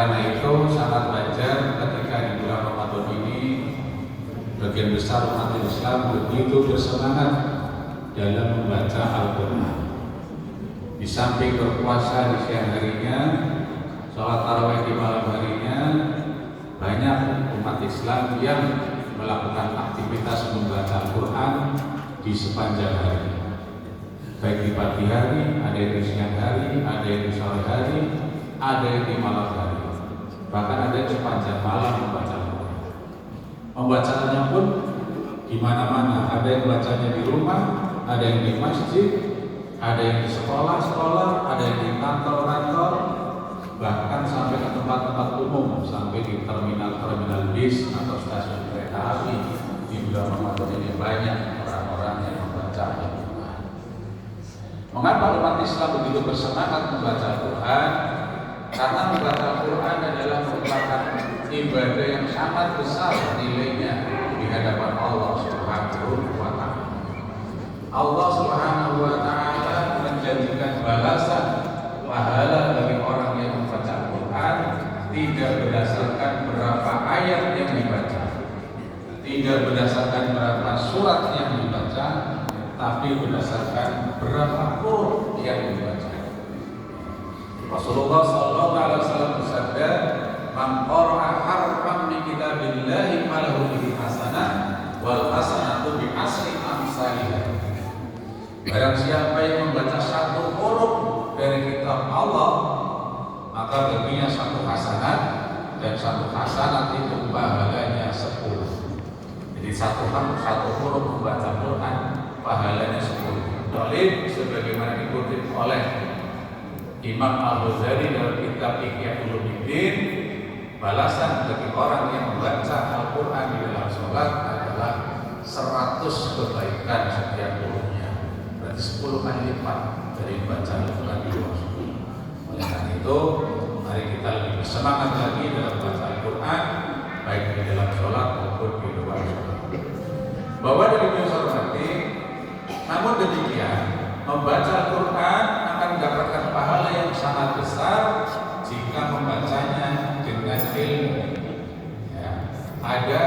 karena itu sangat wajar ketika di bulan Ramadan ini bagian besar umat Islam begitu bersemangat dalam membaca Al-Quran. Di samping berpuasa di siang harinya, sholat tarawih di malam harinya, banyak umat Islam yang melakukan aktivitas membaca Al-Quran di sepanjang hari. Baik di pagi hari, ada yang di siang hari, ada yang di sore hari, ada yang di malam hari. Bahkan ada yang sepanjang malam membaca Al-Quran. Membacanya pun di mana-mana. Ada yang bacanya di rumah, ada yang di masjid, ada yang di sekolah-sekolah, ada yang di kantor-kantor, bahkan sampai ke tempat-tempat umum, sampai di terminal-terminal bis atau stasiun kereta api. Di bulan Ramadan ini banyak orang-orang yang membaca Al-Quran. Mengapa umat Islam begitu bersemangat membaca Al-Quran? Karena membaca Al-Quran adalah merupakan ibadah yang sangat besar nilainya di hadapan Allah Subhanahu wa Ta'ala. Allah Subhanahu wa Ta'ala menjanjikan balasan pahala bagi orang yang membaca Al-Quran tidak berdasarkan berapa ayat yang dibaca, tidak berdasarkan berapa surat yang dibaca, tapi berdasarkan berapa huruf yang dibaca. Rasulullah SAW bersabda, "Man qara'a harfan min kitabillahi falahu bihi hasanah wal hasanatu bi asri amsalihha." Barang siapa yang membaca satu huruf dari kitab Allah, maka baginya satu hasanat, dan satu hasanat itu pahalanya 10. Jadi satu huruf membaca Quran pahalanya 10. Dalil sebagaimana dikutip oleh Imam Al-Ghazali dalam kitab Ihya Ulumuddin, balasan bagi orang yang membaca Al-Quran di dalam sholat adalah 100 kebaikan setiap hurufnya. Berarti 10 kali lipat dari membaca Al-Quran di luar sholat. Oleh karena itu, mari kita lebih bersemangat lagi dalam membaca Al-Quran, baik di dalam sholat maupun di luar sholat. Bahwa dari hormati, namun demikian, membaca Al-Quran akan mendapatkan pahala yang sangat besar jika membacanya dengan ilmu. Ya, ada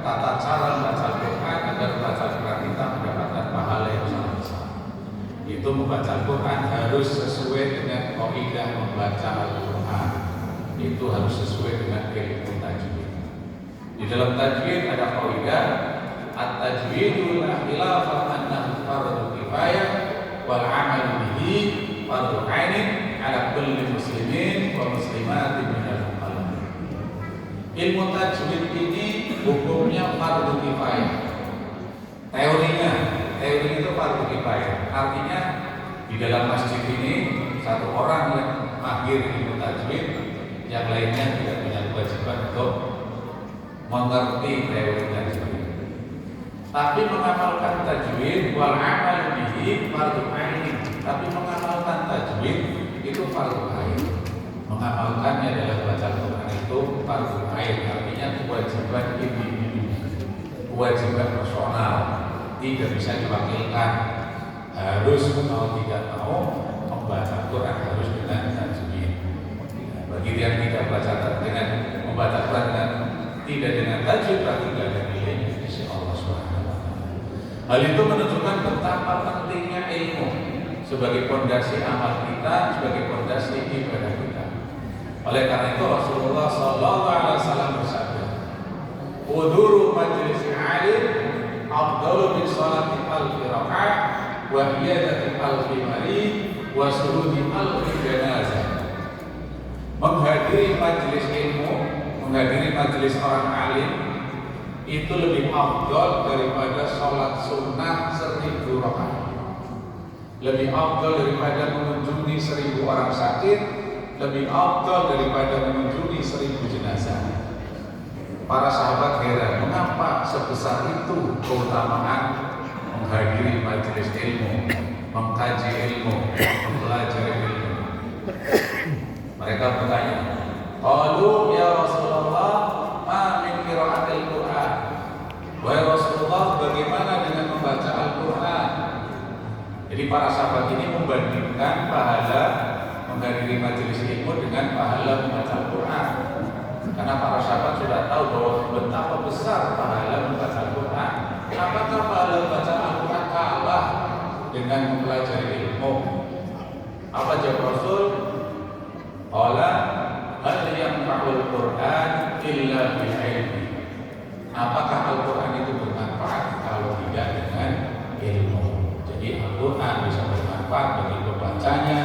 tata cara membaca Al-Quran agar membaca Al-Quran kita mendapatkan pahala yang sangat besar. Itu membaca Al-Quran harus sesuai dengan kaidah membaca Al-Quran. Itu harus sesuai dengan ilmu tajwid. Di dalam tajwid ada kaidah at-tajwidu la khilafa annahu fardhu kifayah wal 'amalu bihi fardhu 'ainin 'ala kulli muslimin wa muslimatin minal muslimin. Ilmu tajwid ini hukumnya fardhu kifayah. Teorinya itu fardhu kifayah. Artinya di dalam masjid ini satu orang yang mahir ilmu tajwid, yang lainnya tidak punya kewajiban untuk mengerti teori tajwid. Tapi mengamalkan tajwid wal amal bihi fardhu ain. Tapi mengamalkan tajwid itu fardhu ain. Mengamalkannya dalam baca Al-Quran itu fardhu ain, artinya kewajiban individu, kewajiban personal, tidak bisa diwakilkan. Harus mau tidak mau membaca Al-Quran harus dengan tajwid. Bagi yang tidak baca dengan membaca Al-Quran dengan tidak dengan tajwid berarti tidak ada nilainya di sisi Allah Subhanahu. Hal itu menunjukkan betapa pentingnya ilmu sebagai fondasi amal kita, sebagai fondasi ibadah kita. Oleh karena itu Rasulullah SAW bersabda, "Uduru majlis alim afdalu min salati alfi rakaat wa hiyadati alfi marid wa surudi alfi janazah." Menghadiri majlis ilmu, menghadiri majlis orang alim itu lebih afdal daripada sholat sunnah 1000 rakaat. Lebih afdal daripada mengunjungi 1000 orang sakit, lebih afdal daripada mengunjungi 1000 jenazah. Para sahabat heran, mengapa sebesar itu keutamaan menghadiri majelis ilmu, mengkaji ilmu, mempelajari ilmu. Mereka bertanya, qalu ya Rasulullah, ma min qiraatil Qur'an. Wahai Rasulullah, bagaimana dengan membaca Al-Quran? Jadi para sahabat ini membandingkan pahala menghadiri majelis ilmu dengan pahala membaca Al-Quran. dengan mempelajari ilmu. Apa jawab Rasul? Qala hal yanfa'ul Qur'an illa bil ilmi. Apakah Al-Quran itu bermanfaat kalau tidak dengan ilmu? Jadi Al-Quran bisa bermanfaat bagi pembacanya,